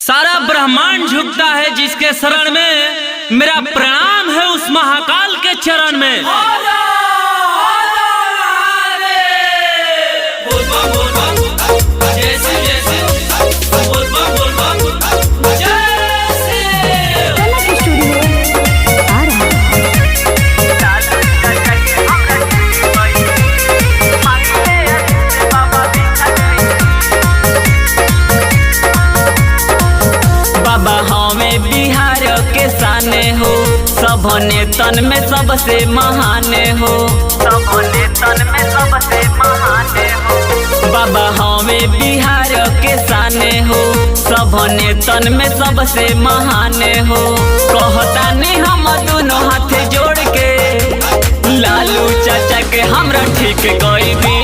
सारा ब्रह्मांड झुकता है जिसके शरण में, मेरा प्रणाम है उस महाकाल के चरण में। बिहार के शाने हो, सब नेतन में सबसे महाने हो, सब नेतन में सबसे महाने हो। बाबा हमें बिहार के शाने हो, सब नेतन में सबसे महाने हो। कहता नहीं हम दोनों हाथ जोड़ के, लालू चाचा के हमरा ठीक कोई भी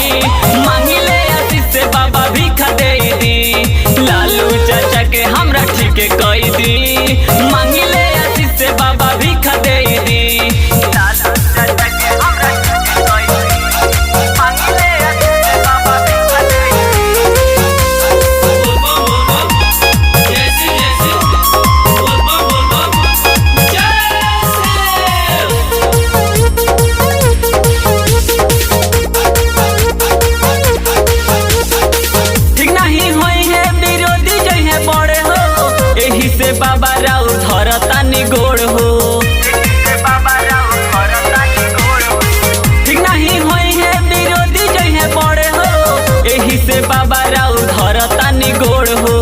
मांगिले आशीष से बाबा भीख दे दी। लालू चाचा के हमरा ठीक कोई दी, मांगिले आशीष से बाबा भीख दे दी। लालू चाचा के हमरा ठीक कोई दी, मांगिले आशीष से बाबा भीख दे दी। ठीक नहीं होई है विरोधी जो है बड़े हो, एही से बाबा राव धरतानी गोड़ हो। ठीक नहीं होई है विरोधी जो है बड़े हो, एही से बाबा राव धरतानी गोड़ हो।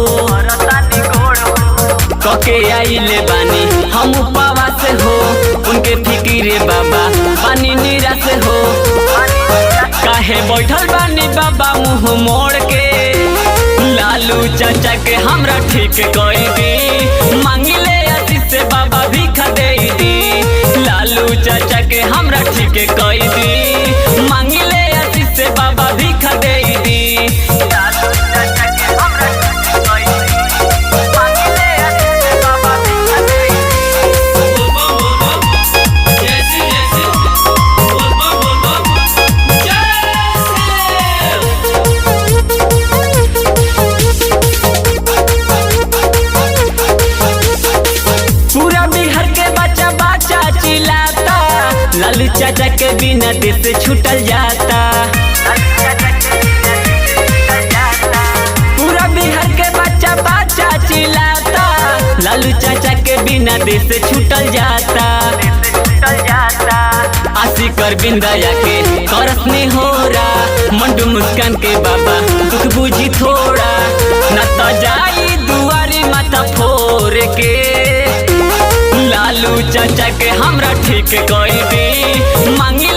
कके आइले बानी हम पावा से हो, उनके फिकिरे बाबा पानी नीरा से हो। काहे बैठल बानी बाबा मुँह मोड़ के, लालू चाचा के हमरा ठीक कोई दी, मांगिले आशीष से बाबा भीख दे दी। लालू चाचा के हमरा ठीक कोई दी, मांगिले आशीष से बाबा भीख दे दी। लालू चाचा के हमरा ठीक कोई दी, मांगिले आशीष से बाबा भीख दे पूरा बिहार के बच्चा बच्चा चिल्लाता, लालू चाचा के बिना देश से छूटल जाता। पूरा बिहार के बच्चा बच्चा चिल्लाता, लालू चाचा के बिना देश से छूटल जाता। आशिकर बिंदाया के करसनी हो रहा, मंडू मुस्कान के बाबा दुख बुझी थोड़ा, न तो जाई दुआरी माथा फोर के। लालू चाचा के हमरा ठीक कोई दी, मांगी